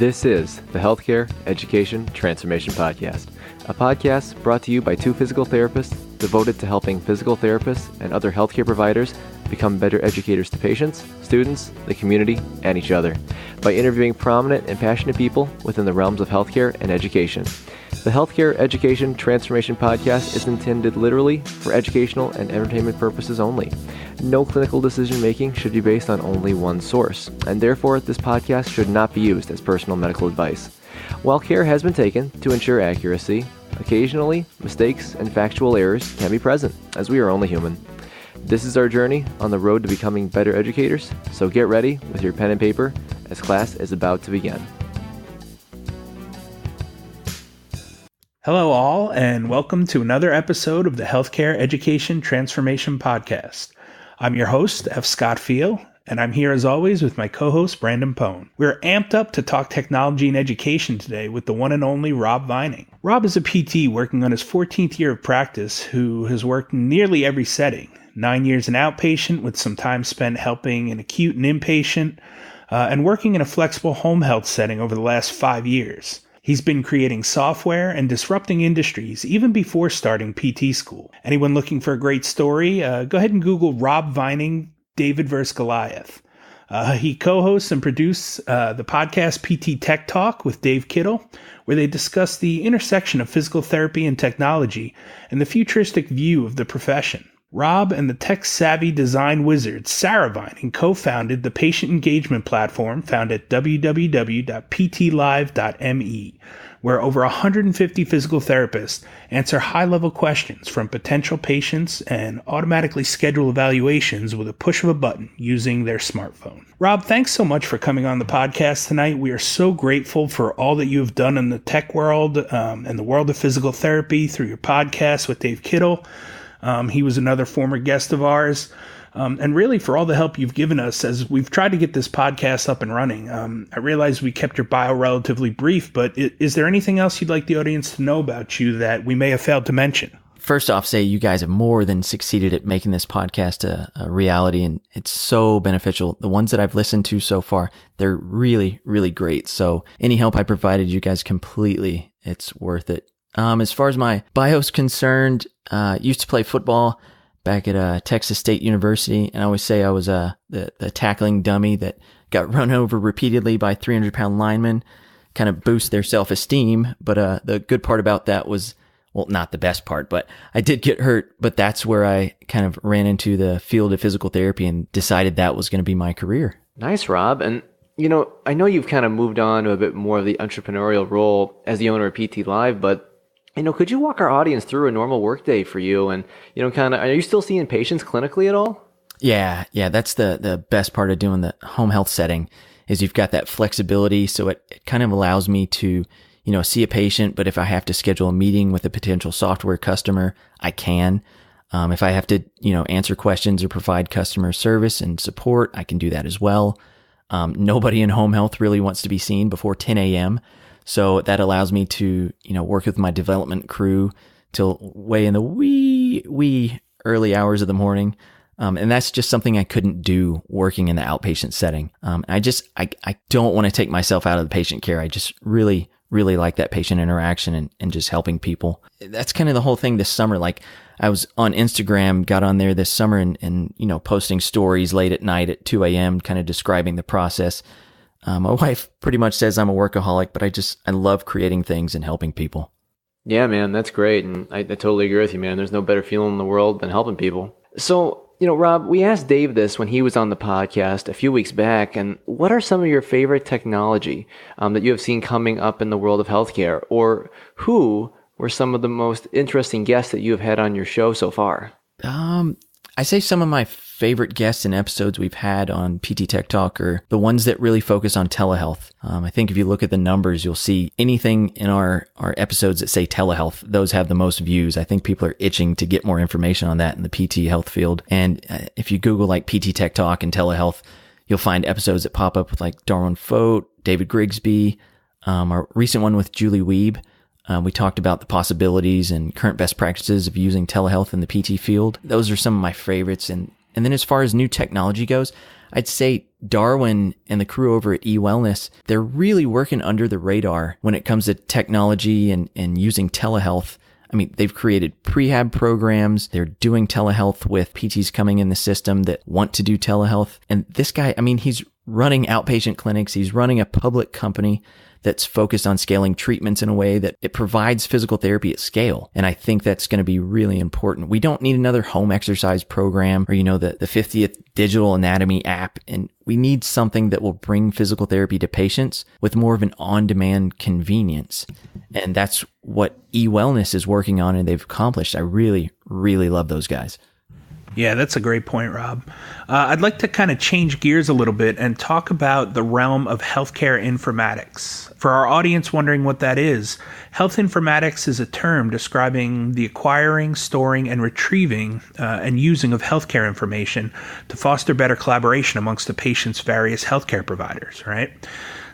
This is the Healthcare Education Transformation Podcast, a podcast brought to you by two physical therapists devoted to helping physical therapists and other healthcare providers become better educators to patients, students, the community, and each other by interviewing prominent and passionate people within the realms of healthcare and education. The Healthcare Education Transformation Podcast is intended literally for educational and entertainment purposes only. No clinical decision-making should be based on only one source, and therefore this podcast should not be used as personal medical advice. While care has been taken to ensure accuracy, occasionally mistakes and factual errors can be present, as we are only human. This is our journey on the road to becoming better educators, so get ready with your pen and paper as class is about to begin. Hello all, and welcome to another episode of the Healthcare Education Transformation Podcast. I'm your host, F. Scott Feel, and I'm here as always with my co-host, Brandon Pone. We're amped up to talk technology and education today with the one and only Rob Vining. Rob is a PT working on his 14th year of practice who has worked in nearly every setting. 9 years in outpatient with some time spent helping an acute and inpatient, and working in a flexible home health setting over the last 5 years. He's been creating software and disrupting industries even before starting PT school. Anyone looking for a great story, go ahead and Google Rob Vining, David vs. Goliath. He co-hosts and produces the podcast PT Tech Talk with Dave Kittle, where they discuss the intersection of physical therapy and technology and the futuristic view of the profession. Rob and the tech-savvy design wizard Sarah Vining co-founded the patient engagement platform found at www.ptlive.me, where over 150 physical therapists answer high-level questions from potential patients and automatically schedule evaluations with a push of a button using their smartphone. Rob, thanks so much for coming on the podcast tonight. We are so grateful for all that you have done in the tech world and the world of physical therapy through your podcast with Dave Kittle. He was another former guest of ours, and really for all the help you've given us as we've tried to get this podcast up and running. I realize we kept your bio relatively brief, but is there anything else you'd like the audience to know about you that we may have failed to mention? First off, say you guys have more than succeeded at making this podcast a reality, and it's so beneficial. The ones that I've listened to so far, they're really, really great. So any help I provided you guys completely, it's worth it. As far as my bio's concerned, used to play football back at Texas State University, and I always say I was the tackling dummy that got run over repeatedly by 300-pound linemen, kind of boost their self-esteem. But the good part about that was, well, not the best part, but I did get hurt. But that's where I kind of ran into the field of physical therapy and decided that was going to be my career. Nice, Rob. And I know you've kind of moved on to a bit more of the entrepreneurial role as the owner of PT Live, but could you walk our audience through a normal workday for you? And, are you still seeing patients clinically at all? Yeah. That's the best part of doing the home health setting is you've got that flexibility. So it kind of allows me to, see a patient, but if I have to schedule a meeting with a potential software customer, I can. If I have to, answer questions or provide customer service and support, I can do that as well. Nobody in home health really wants to be seen before 10 a.m., so that allows me to, work with my development crew till way in the wee early hours of the morning. And that's just something I couldn't do working in the outpatient setting. I don't want to take myself out of the patient care. I just really, really like that patient interaction and just helping people. That's kind of the whole thing this summer. Like I was on Instagram, got on there this summer and posting stories late at night at 2 a.m., kind of describing the process. My wife pretty much says I'm a workaholic, but I love creating things and helping people. Yeah, man, that's great. And I totally agree with you, man. There's no better feeling in the world than helping people. So, Rob, we asked Dave this when he was on the podcast a few weeks back. And what are some of your favorite technology that you have seen coming up in the world of healthcare? Or who were some of the most interesting guests that you have had on your show so far? I say some of my favorite guests and episodes we've had on PT Tech Talk are the ones that really focus on telehealth. I think if you look at the numbers, you'll see anything in our episodes that say telehealth, those have the most views. I think people are itching to get more information on that in the PT health field. And if you Google like PT Tech Talk and telehealth, you'll find episodes that pop up with like Darwin Fote, David Grigsby, our recent one with Julie Wiebe. We talked about the possibilities and current best practices of using telehealth in the PT field. Those are some of my favorites. And then as far as new technology goes, I'd say Darwin and the crew over at eWellness, they're really working under the radar when it comes to technology and using telehealth. I mean, they've created prehab programs. They're doing telehealth with PTs coming in the system that want to do telehealth. And this guy, I mean, he's running outpatient clinics. He's running a public company that's focused on scaling treatments in a way that it provides physical therapy at scale. And I think that's going to be really important. We don't need another home exercise program or, the 50th digital anatomy app. And we need something that will bring physical therapy to patients with more of an on-demand convenience. And that's what eWellness is working on and they've accomplished. I really, really love those guys. Yeah, that's a great point, Rob. I'd like to kind of change gears a little bit and talk about the realm of healthcare informatics. For our audience wondering what that is, health informatics is a term describing the acquiring, storing, and retrieving and using of healthcare information to foster better collaboration amongst the patient's various healthcare providers, right?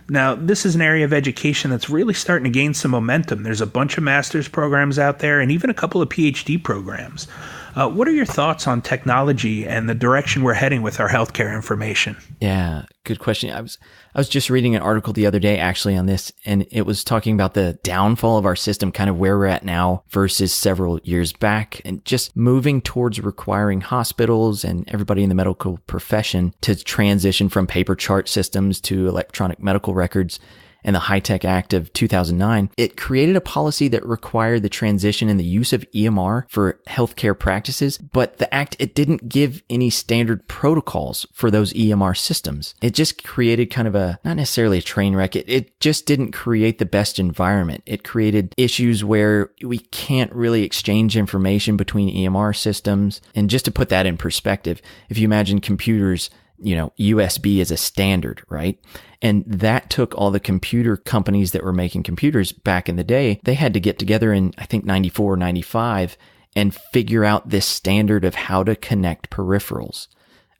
Now, this is an area of education that's really starting to gain some momentum. There's a bunch of master's programs out there and even a couple of PhD programs. What are your thoughts on technology and the direction we're heading with our healthcare information? Yeah, good question. I was just reading an article the other day actually on this, and it was talking about the downfall of our system, kind of where we're at now versus several years back, and just moving towards requiring hospitals and everybody in the medical profession to transition from paper chart systems to electronic medical records. And the High-Tech Act of 2009, it created a policy that required the transition and the use of EMR for healthcare practices, but the act, it didn't give any standard protocols for those EMR systems. It just created kind of not necessarily a train wreck, it just didn't create the best environment. It created issues where we can't really exchange information between EMR systems. And just to put that in perspective, if you imagine computers, USB is a standard, right? And that took all the computer companies that were making computers back in the day. They had to get together in, I think, 94 or 95 and figure out this standard of how to connect peripherals.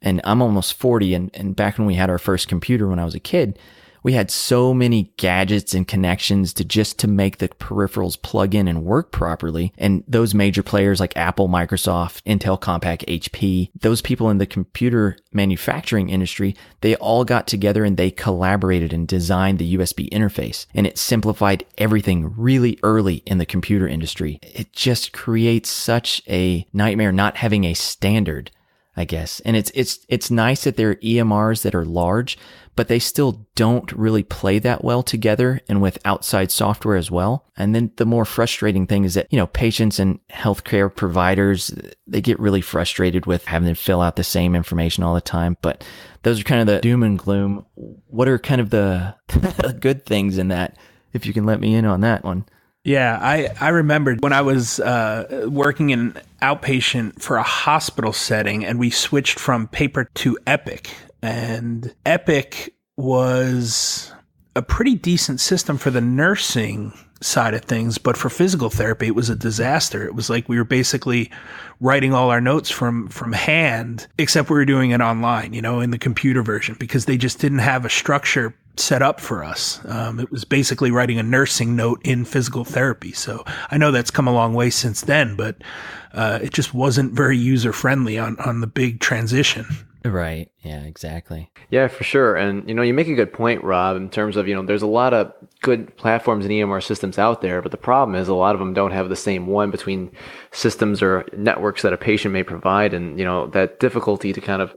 And I'm almost 40. And back when we had our first computer when I was a kid, we had so many gadgets and connections to make the peripherals plug in and work properly. And those major players like Apple, Microsoft, Intel, Compaq, HP, those people in the computer manufacturing industry, they all got together and they collaborated and designed the USB interface. And it simplified everything really early in the computer industry. It just creates such a nightmare not having a standard, I guess. And it's nice that there are EMRs that are large, but they still don't really play that well together and with outside software as well. And then the more frustrating thing is that, patients and healthcare providers, they get really frustrated with having to fill out the same information all the time. But those are kind of the doom and gloom. What are kind of the good things in that, if you can let me in on that one? Yeah, I remembered when I was working in outpatient for a hospital setting and we switched from paper to Epic. And Epic was a pretty decent system for the nursing side of things, but for physical therapy, it was a disaster. It was like we were basically writing all our notes from hand, except we were doing it online, in the computer version, because they just didn't have a structure set up for us. It was basically writing a nursing note in physical therapy. So I know that's come a long way since then, but it just wasn't very user-friendly on the big transition. Right. Yeah, exactly. Yeah, for sure. And, you make a good point, Rob, in terms of, there's a lot of good platforms and EMR systems out there, but the problem is a lot of them don't have the same one between systems or networks that a patient may provide. And, that difficulty to kind of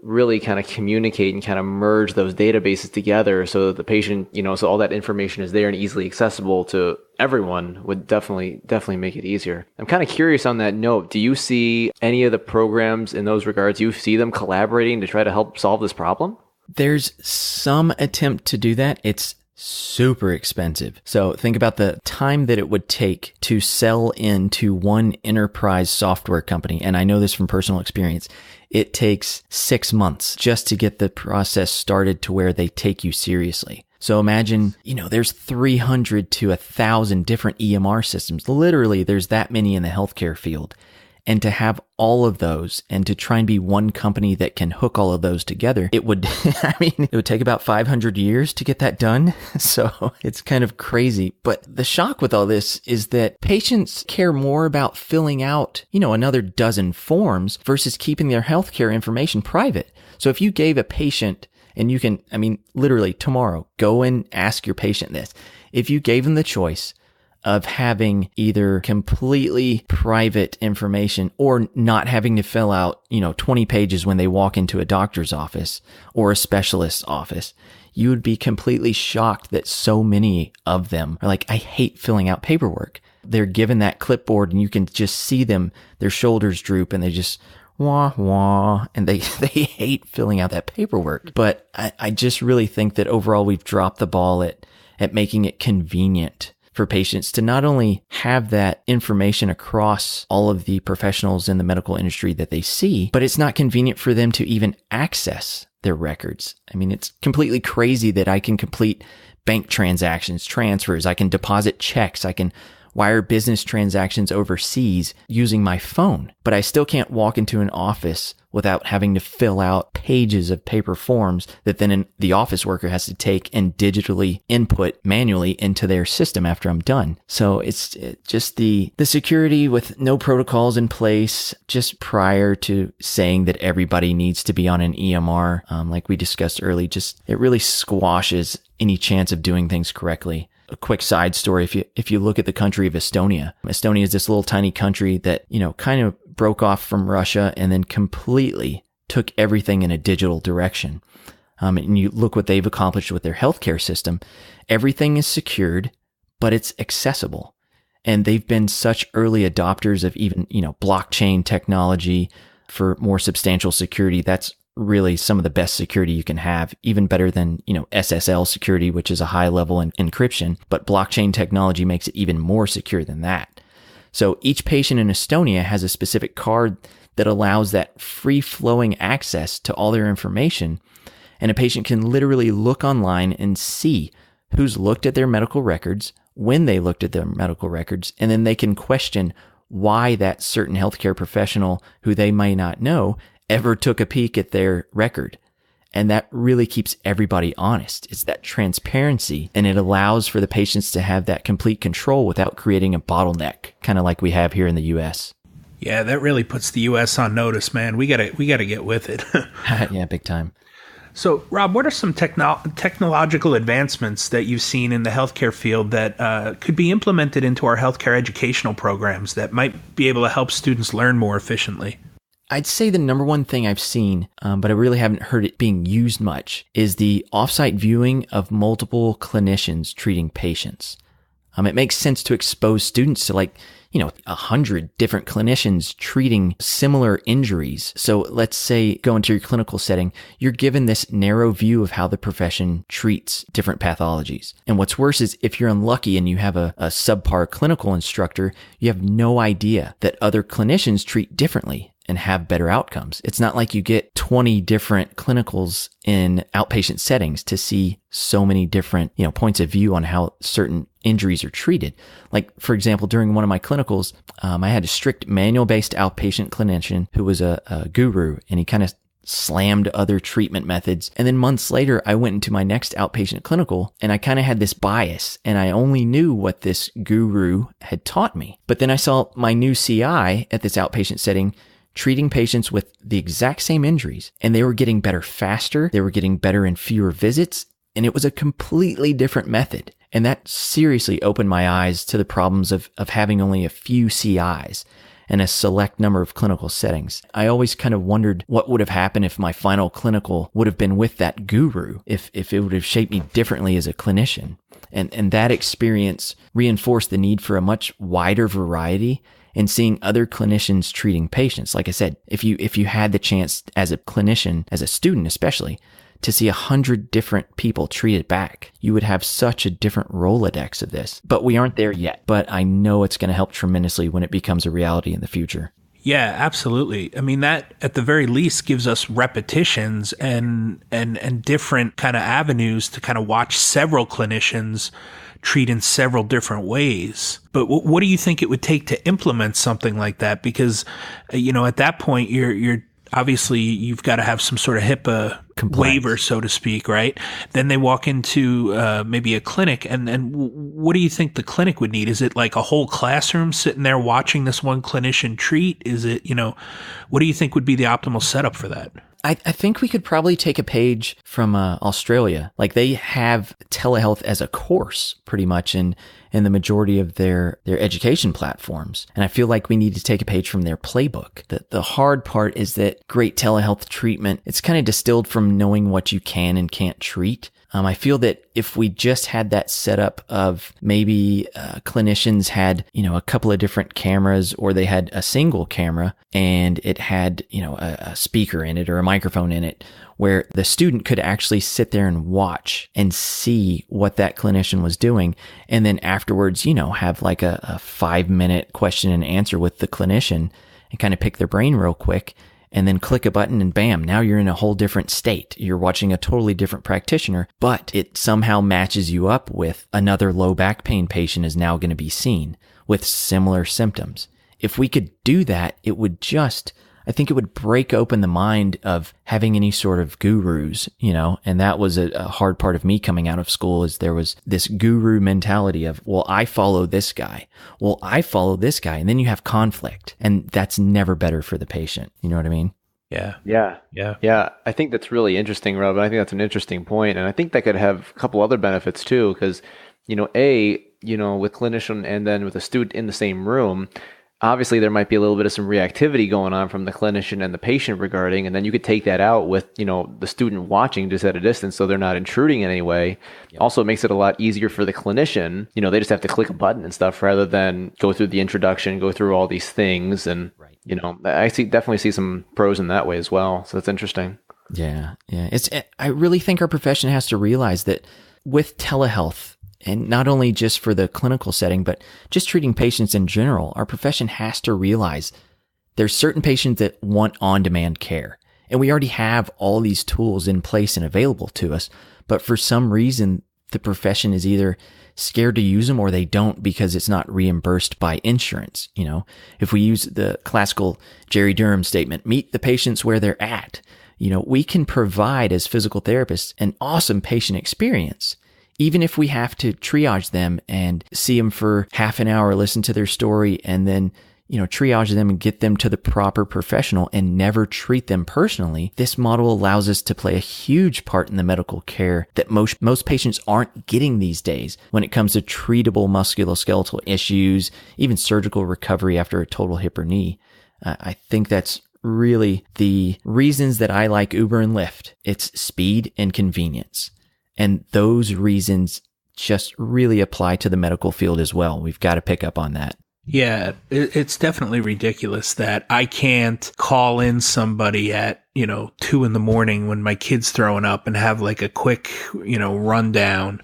communicate and kind of merge those databases together so that the patient, so all that information is there and easily accessible to everyone would definitely make it easier. I'm kind of curious on that note. Do you see any of the programs in those regards? Do you see them collaborating to try to help solve this problem? There's some attempt to do that. It's super expensive. So think about the time that it would take to sell into one enterprise software company. And I know this from personal experience. It takes 6 months just to get the process started to where they take you seriously. So imagine, there's 300 to 1,000 different EMR systems. Literally, there's that many in the healthcare field. And to have all of those and to try and be one company that can hook all of those together, it would, it would take about 500 years to get that done. So it's kind of crazy. But the shock with all this is that patients care more about filling out, another dozen forms versus keeping their healthcare information private. So if you gave a patient And you can, I mean, literally tomorrow, go and ask your patient this. If you gave them the choice of having either completely private information or not having to fill out, 20 pages when they walk into a doctor's office or a specialist's office, you would be completely shocked that so many of them are like, I hate filling out paperwork. They're given that clipboard and you can just see them, their shoulders droop and they just wah, wah, and they hate filling out that paperwork. But I just really think that overall we've dropped the ball at making it convenient for patients to not only have that information across all of the professionals in the medical industry that they see, but it's not convenient for them to even access their records. I mean, it's completely crazy that I can complete bank transactions, transfers, I can deposit checks, I can wire business transactions overseas using my phone, but I still can't walk into an office without having to fill out pages of paper forms that then the office worker has to take and digitally input manually into their system after I'm done. So it's just the security with no protocols in place just prior to saying that everybody needs to be on an EMR, like we discussed early, it really squashes any chance of doing things correctly. A quick side story. If you look at the country of Estonia is this little tiny country that, kind of broke off from Russia and then completely took everything in a digital direction. And you look what they've accomplished with their healthcare system. Everything is secured, but it's accessible. And they've been such early adopters of even, blockchain technology for more substantial security. That's really some of the best security you can have, even better than, SSL security, which is a high level encryption, but blockchain technology makes it even more secure than that. So each patient in Estonia has a specific card that allows that free flowing access to all their information. And a patient can literally look online and see who's looked at their medical records, when they looked at their medical records, and then they can question why that certain healthcare professional who they may not know ever took a peek at their record. And that really keeps everybody honest. It's that transparency, and it allows for the patients to have that complete control without creating a bottleneck, kind of like we have here in the US. Yeah, that really puts the US on notice, man. We gotta get with it. Yeah, big time. So, Rob, what are some technological advancements that you've seen in the healthcare field that could be implemented into our healthcare educational programs that might be able to help students learn more efficiently? I'd say the number one thing I've seen, but I really haven't heard it being used much, is the offsite viewing of multiple clinicians treating patients. It makes sense to expose students to 100 different clinicians treating similar injuries. So let's say go into your clinical setting, you're given this narrow view of how the profession treats different pathologies. And what's worse is if you're unlucky and you have a subpar clinical instructor, you have no idea that other clinicians treat differently and have better outcomes. It's not like you get 20 different clinicals in outpatient settings to see so many different, points of view on how certain injuries are treated. Like, for example, during one of my clinicals, I had a strict manual-based outpatient clinician who was a guru, and he kind of slammed other treatment methods. And then months later, I went into my next outpatient clinical and I kind of had this bias and I only knew what this guru had taught me. But then I saw my new CI at this outpatient setting treating patients with the exact same injuries, and they were getting better faster. They were getting better in fewer visits, and it was a completely different method. And that seriously opened my eyes to the problems of having only a few CIs and a select number of clinical settings. I always kind of wondered what would have happened if my final clinical would have been with that guru, if it would have shaped me differently as a clinician. And that experience reinforced the need for a much wider variety and seeing other clinicians treating patients. Like I said, if you had the chance as a clinician, as a student especially, to see 100 different people treated back, you would have such a different Rolodex of this. But we aren't there yet. But I know it's going to help tremendously when it becomes a reality in the future. Yeah, absolutely. I mean, that at the very least gives us repetitions and different kind of avenues to kind of watch several clinicians treat in several different ways. But what do you think it would take to implement something like that? Because, at that point, you're obviously you've got to have some sort of HIPAA waiver, so to speak, right? Then they walk into maybe a clinic, and what do you think the clinic would need? Is it like a whole classroom sitting there watching this one clinician treat? Is it, what do you think would be the optimal setup for that? I think we could probably take a page from Australia. Like they have telehealth as a course pretty much in the majority of their education platforms. And I feel like we need to take a page from their playbook. The hard part is that great telehealth treatment, it's kind of distilled from knowing what you can and can't treat. I feel that if we just had that setup of maybe clinicians had, a couple of different cameras, or they had a single camera and it had, a speaker in it or a microphone in it, where the student could actually sit there and watch and see what that clinician was doing. And then afterwards, have like a 5-minute question and answer with the clinician and kind of pick their brain real quick. And then click a button and bam, now you're in a whole different state. You're watching a totally different practitioner, but it somehow matches you up with another low back pain patient is now going to be seen with similar symptoms. If we could do that, I think it would break open the mind of having any sort of gurus, and that was a hard part of me coming out of school is there was this guru mentality of, well, I follow this guy. Well, I follow this guy. And then you have conflict, and that's never better for the patient. You know what I mean? Yeah. I think that's really interesting, Rob. And I think that's an interesting point. And I think that could have a couple other benefits too, because, with clinician and then with a student in the same room, obviously there might be a little bit of some reactivity going on from the clinician and the patient regarding, and then you could take that out with, the student watching just at a distance so they're not intruding in any way. Yep. Also, it makes it a lot easier for the clinician. They just have to click a button and stuff rather than go through the introduction, go through all these things. And, I definitely see some pros in that way as well. So that's interesting. Yeah. I really think our profession has to realize that with telehealth, and not only just for the clinical setting, but just treating patients in general, our profession has to realize there's certain patients that want on-demand care. And we already have all these tools in place and available to us. But for some reason, the profession is either scared to use them or they don't because it's not reimbursed by insurance. If we use the classical Jerry Durham statement, meet the patients where they're at, we can provide as physical therapists an awesome patient experience. Even if we have to triage them and see them for half an hour, listen to their story, and then, triage them and get them to the proper professional and never treat them personally, this model allows us to play a huge part in the medical care that most patients aren't getting these days when it comes to treatable musculoskeletal issues, even surgical recovery after a total hip or knee. I think that's really the reasons that I like Uber and Lyft. It's speed and convenience. And those reasons just really apply to the medical field as well. We've got to pick up on that. Yeah, it's definitely ridiculous that I can't call in somebody at, 2 a.m. when my kid's throwing up and have like a quick, rundown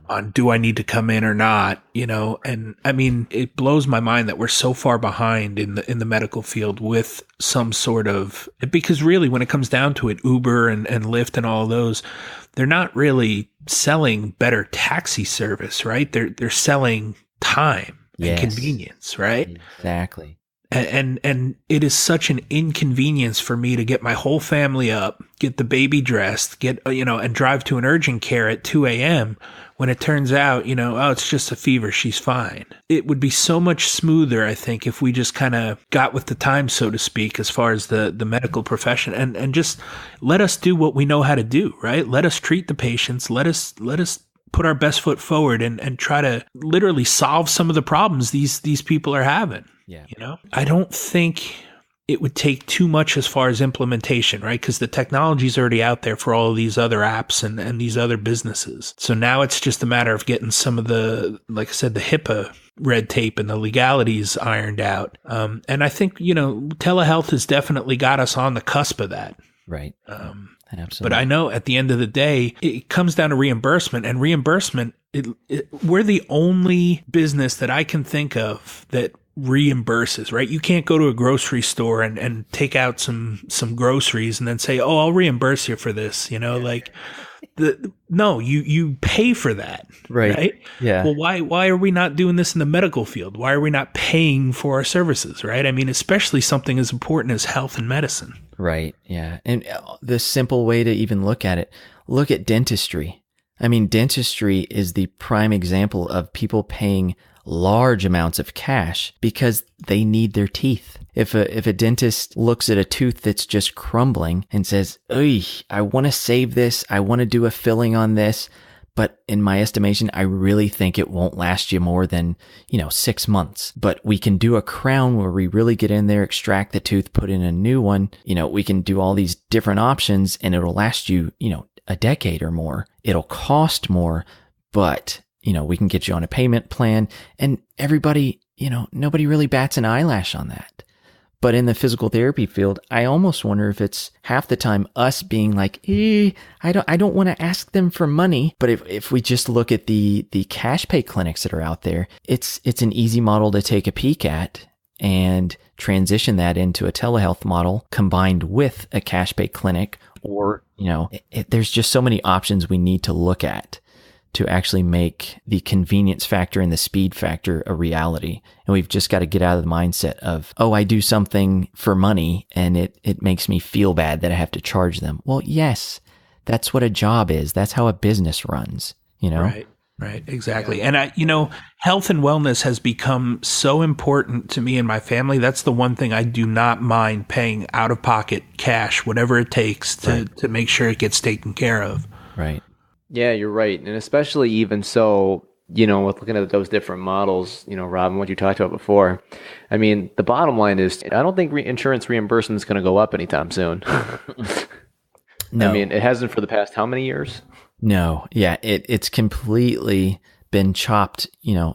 on do I need to come in or not, and I mean, it blows my mind that we're so far behind in the medical field with some sort of, because really when it comes down to it, Uber and Lyft and all those, they're not really selling better taxi service, right? They're selling time and convenience, right? Exactly. And it is such an inconvenience for me to get my whole family up, get the baby dressed, and drive to an urgent care at 2 a.m. when it turns out, it's just a fever, she's fine. It would be so much smoother, I think, if we just kind of got with the times, so to speak, as far as the medical profession, and just let us do what we know how to do, right? Let us treat the patients. Let us put our best foot forward and try to literally solve some of the problems these people are having. Yeah. I don't think it would take too much as far as implementation, right? Because the technology is already out there for all of these other apps and these other businesses. So now it's just a matter of getting some of the, like I said, the HIPAA red tape and the legalities ironed out. And I think, telehealth has definitely got us on the cusp of that. Right. Absolutely. But I know at the end of the day, it comes down to reimbursement, and reimbursement, we're the only business that I can think of that reimburses, right? You can't go to a grocery store and take out some groceries and then say, oh, I'll reimburse you for this, no, you pay for that, right? Yeah. Well, why are we not doing this in the medical field? Why are we not paying for our services, right? I mean, especially something as important as health and medicine. Right. Yeah. And the simple way to even look at it, look at dentistry. I mean, dentistry is the prime example of people paying large amounts of cash because they need their teeth. If a dentist looks at a tooth that's just crumbling and says, "Oy, I want to save this. I want to do a filling on this. But in my estimation, I really think it won't last you more than, 6 months. But we can do a crown where we really get in there, extract the tooth, put in a new one. We can do all these different options and it'll last you, a decade or more. It'll cost more, but, we can get you on a payment plan." And everybody, nobody really bats an eyelash on that. But in the physical therapy field, I almost wonder if it's half the time us being like, I don't want to ask them for money. But if we just look at the cash pay clinics that are out there, it's an easy model to take a peek at and transition that into a telehealth model combined with a cash pay clinic. Or, there's just so many options we need to look at to actually make the convenience factor and the speed factor a reality. And we've just got to get out of the mindset of, I do something for money and it makes me feel bad that I have to charge them. Well, yes, that's what a job is. That's how a business runs, Right, exactly. And health and wellness has become so important to me and my family. That's the one thing I do not mind paying out of pocket cash, whatever it takes to make sure it gets taken care of. Right. Yeah, you're right. And especially even so, with looking at those different models, Rob, and what you talked about before, I mean, the bottom line is I don't think insurance reimbursement is going to go up anytime soon. No. I mean, it hasn't for the past how many years? No. Yeah, it's completely been chopped,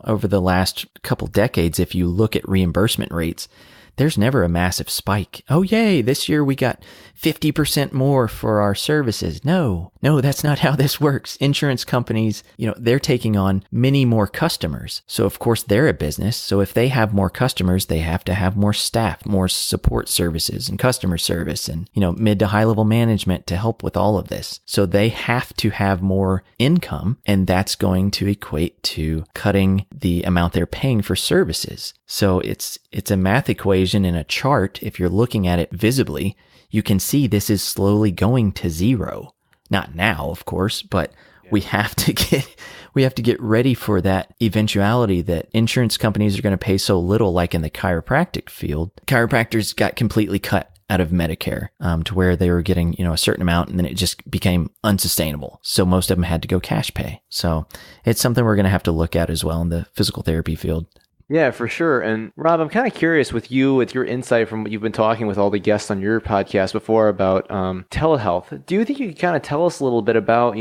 over the last couple decades. If you look at reimbursement rates, there's never a massive spike. Oh, yay, this year we got 50% more for our services. No, that's not how this works. Insurance companies, they're taking on many more customers. So of course they're a business. So if they have more customers, they have to have more staff, more support services and customer service and, mid to high level management to help with all of this. So they have to have more income, and that's going to equate to cutting the amount they're paying for services. So it's a math equation in a chart. If you're looking at it visibly, you can see this is slowly going to zero. Not now, of course, but we have to get ready for that eventuality that insurance companies are going to pay so little, like in the chiropractic field. Chiropractors got completely cut out of Medicare to where they were getting, a certain amount, and then it just became unsustainable. So most of them had to go cash pay. So it's something we're going to have to look at as well in the physical therapy field. Yeah, for sure. And Rob, I'm kind of curious with your insight from what you've been talking with all the guests on your podcast before about telehealth. Do you think you could kind of tell us a little bit about,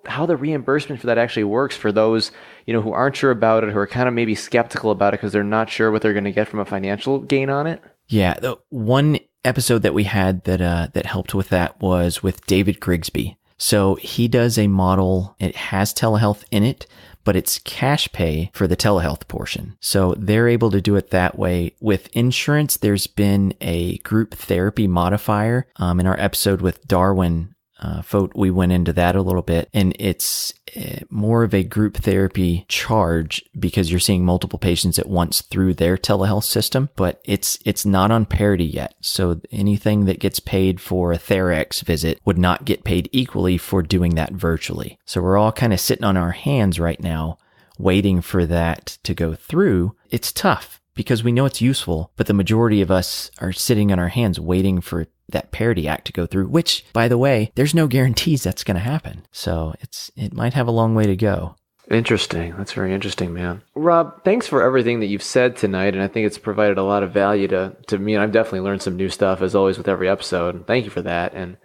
how the reimbursement for that actually works for those, who aren't sure about it, who are kind of maybe skeptical about it because they're not sure what they're going to get from a financial gain on it? Yeah, the one episode that we had that helped with that was with David Grigsby. So he does a model. It has telehealth in it, but it's cash pay for the telehealth portion. So they're able to do it that way. With insurance, there's been a group therapy modifier. In our episode with Darwin, we went into that a little bit, and it's more of a group therapy charge because you're seeing multiple patients at once through their telehealth system, but it's not on parity yet. So anything that gets paid for a TheraX visit would not get paid equally for doing that virtually. So we're all kind of sitting on our hands right now, waiting for that to go through. It's tough because we know it's useful, but the majority of us are sitting on our hands waiting for that Parity Act to go through, which, by the way, there's no guarantees that's going to happen. So it might have a long way to go. Interesting. That's very interesting, man. Rob, thanks for everything that you've said tonight, and I think it's provided a lot of value to me, and I've definitely learned some new stuff, as always, with every episode. Thank you for that. And,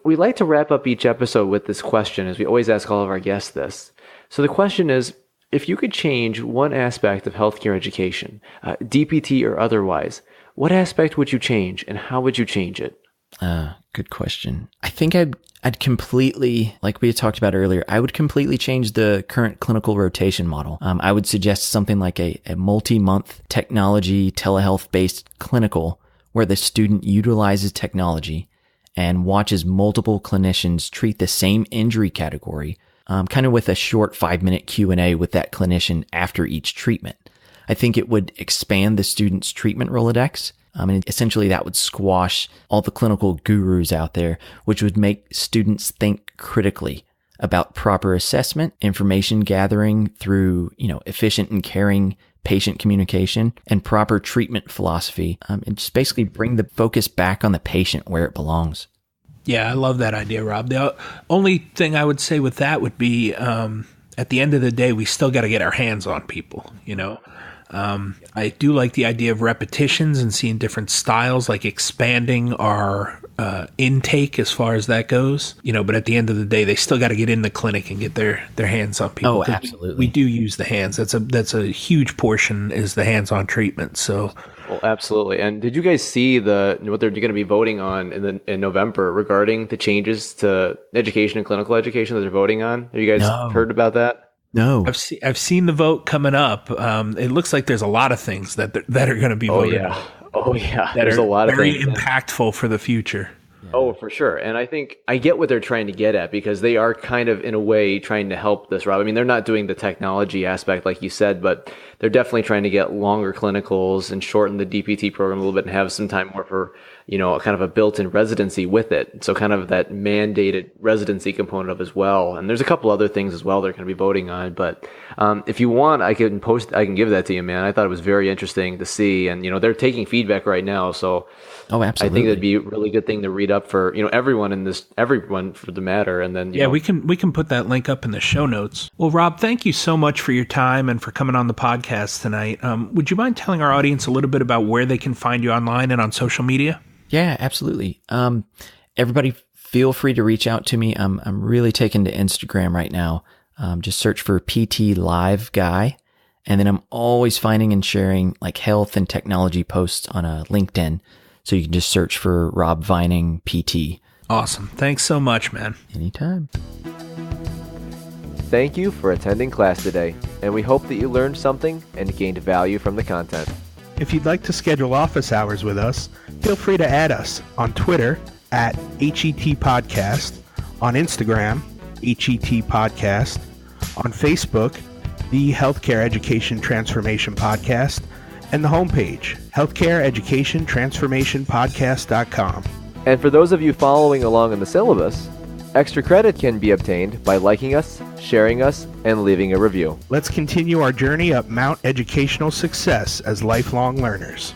we like to wrap up each episode with this question, as we always ask all of our guests this. So the question is, if you could change one aspect of healthcare education, DPT or otherwise, what aspect would you change, and how would you change it? Good question. I think I'd completely, like we had talked about earlier, I would completely change the current clinical rotation model. I would suggest something like a multi-month technology telehealth-based clinical where the student utilizes technology and watches multiple clinicians treat the same injury category, kind of with a short 5-minute Q&A with that clinician after each treatment. I think it would expand the student's treatment Rolodex. And essentially that would squash all the clinical gurus out there, which would make students think critically about proper assessment, information gathering through, efficient and caring patient communication, and proper treatment philosophy, and just basically bring the focus back on the patient where it belongs. Yeah, I love that idea, Rob. The only thing I would say with that would be, at the end of the day, we still got to get our hands on people, I do like the idea of repetitions and seeing different styles, like expanding our intake as far as that goes, but at the end of the day, they still got to get in the clinic and get their hands on people. Oh, absolutely. We do use the hands. That's a huge portion is the hands-on treatment. So. Well, absolutely. And did you guys see what they're going to be voting on in November regarding the changes to education and clinical education that they're voting on? Have you guys heard about that? No. I've seen the vote coming up. It looks like there's a lot of things that are going to be voted on. Oh yeah. There's a lot of things. Very impactful for the future. Oh, for sure. And I think I get what they're trying to get at, because they are kind of, in a way, trying to help this, Rob. I mean, they're not doing the technology aspect like you said, but they're definitely trying to get longer clinicals and shorten the DPT program a little bit and have some time more for, kind of a built-in residency with it. So kind of that mandated residency component of as well. And there's a couple other things as well they're going to be voting on. But if you want, I can give that to you, man. I thought it was very interesting to see. And, they're taking feedback right now. So absolutely. I think that'd be a really good thing to read up for, everyone for the matter. And then, we can put that link up in the show notes. Well, Rob, thank you so much for your time and for coming on the podcast tonight. Would you mind telling our audience a little bit about where they can find you online and on social media? Yeah, absolutely. Everybody feel free to reach out to me. I'm really taken to Instagram right now. Just search for PT Live Guy. And then I'm always finding and sharing like health and technology posts on LinkedIn. So you can just search for Rob Vining PT. Awesome. Thanks so much, man. Anytime. Thank you for attending class today, and we hope that you learned something and gained value from the content. If you'd like to schedule office hours with us, feel free to add us on Twitter at HET Podcast, on Instagram, HET Podcast, on Facebook, the Healthcare Education Transformation Podcast, and the homepage, healthcareeducationtransformationpodcast.com. And for those of you following along in the syllabus, extra credit can be obtained by liking us, sharing us, and leaving a review. Let's continue our journey up Mount Educational Success as lifelong learners.